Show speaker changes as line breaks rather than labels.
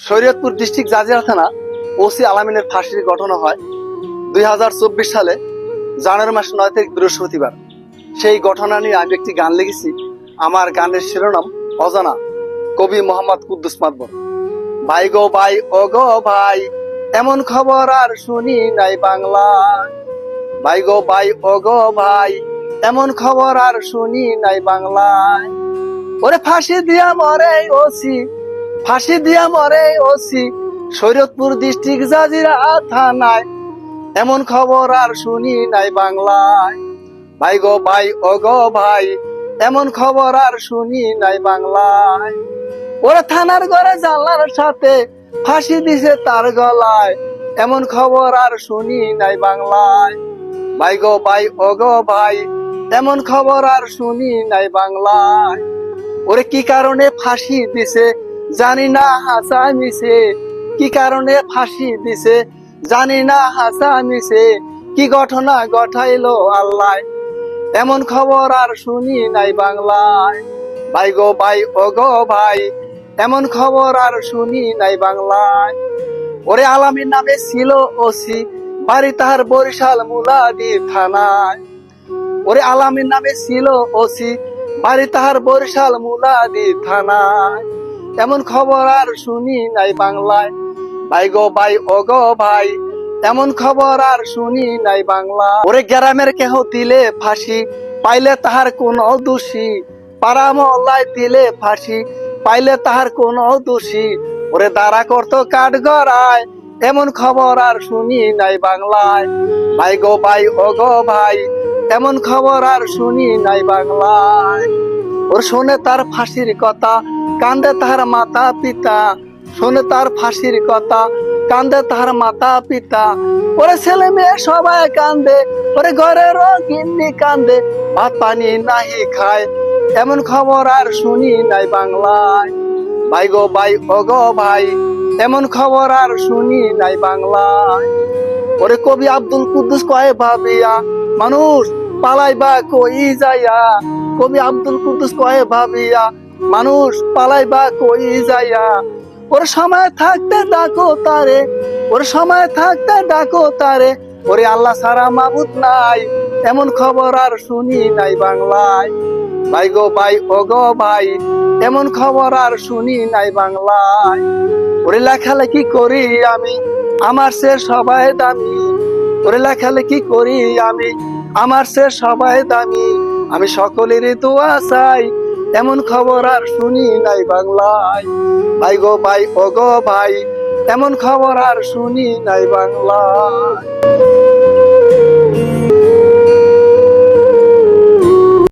Shariatpur district Jazeera থানা OC আলামিনের ফাঁসির ঘটনা হয় 2024 সালে জানুয়ারি মাস 9 তারিখ বৃহস্পতিবার। সেই ঘটনা নিয়ে আমি একটি গান লিখেছি। আমার গানের শিরোনাম অজানা, কবি মোহাম্মদ কুদ্দুস মাতবর। ভাই গো ভাই, ও গো ভাই, এমন খবর আর শুনি নাই বাংলায়। ভাই গো ভাই, ও গো ভাই, এমন খবর আর শুনি নাই বাংলায়। ওরে ফাঁসি দিয়া মরে ওসি, ফাঁসি দিয়া মরে ওসি, শরীয়তপুর ডিস্ট্রিক্ট জাজিরা থানায়। এমন খবর আর শুনি নাই বাংলায়। ভাই গো ভাই, ও গো ভাই, এমন খবর আর শুনি নাই বাংলায়। ওরা থানার ঘরে জানলার সাথে ফাঁসি দিছে তার গলায়। এমন খবর আর শুনি নাই বাংলায়। ভাই গো ভাই, ও গো ভাই, এমন খবর আর শুনি নাই বাংলায়। ওরে কি কারণে ফাঁসি দিছে জানি না, হাসা মিছে। কি কারণে ফাঁসি দিছে জানি না, হাসা মিছে। কি ঘটনা ঘটাইলো আল্লাহ, এমন খবর আর শুনি নাই বাংলায়। ভাই গো ভাই, ও গো ভাই, এমন খবর আর শুনি নাই বাংলায়। ওরে আলামিন নামে ছিল ওসি, বাড়ি তাহার বরিশাল মুলাদি থানায়। ওরে আলামিন নামে ছিল ওসি, বাড়ি তাহার বরিশাল মুলাদি থানায়। এমন খবর আর শুনি নাই বাংলায়। ভাই গো ভাই, ও গো ভাই, এমন খবর আর শুনি নাই বাংলা। ওরে গ্রামের কেহ দিলে ফাঁসি, পাইলে তাহার কোন দোষী। পাড়া মহল্লায় দিলে ফাঁসি, পাইলে তাহার কোন দোষী। ওরে দাঁড়া করতো কাঠ গড়ায়, এমন খবর আর শুনি নাই বাংলায়। ভাই গো ভাই, ও গো ভাই, এমন খবর আর শুনি নাই বাংলায়। ওর শোনে তার ফাঁসির কথা, কান্দে তাহার মাতা পিতা। শোনে তার ফাঁসির কথা, কান্দে তাহার মাতা পিতা। ওরে ছেলে মেয়ে সবাই কান্দে, ওরে ঘরের গিন্নি কান্দে, ভাত পানি নাহি খায়। এমন খবর আর শুনি নাই বাংলায়। ভাই গো ভাই, ও গো ভাই, এমন খবর আর শুনি নাই বাংলায়। ওরে কবি আব্দুল কুদ্দুস কয় ভাবিয়া, মানুষ পালাইবা কই যাইয়া। কবি আব্দুল কুদ্দুস কয় ভাবিয়া, মানুষ পালাইবা কই যাইয়া। ওরে সময় থাকতে ডাকো তারে, ওরে সময় থাকতে ডাকো তারে। ওরে আল্লাহ ছাড়া মাবুদ নাই, এমন খবর আর শুনি নাই বাংলায়। ভাই গো ভাই, ও গো ভাই, এমন খবর আর শুনি নাই বাংলায়। ওরে লেখালেখি করি আমি, আমার সে সবাই দামি। ওরে লেখালেখি করি আমি, আমার সে সবাই দামি। আমি সকলেরই দোয়া চাই, এমন খবর আর শুনি নাই বাংলায়। ভাই গো ভাই, ও গো ভাই, এমন খবর আর শুনি নাই বাংলায়।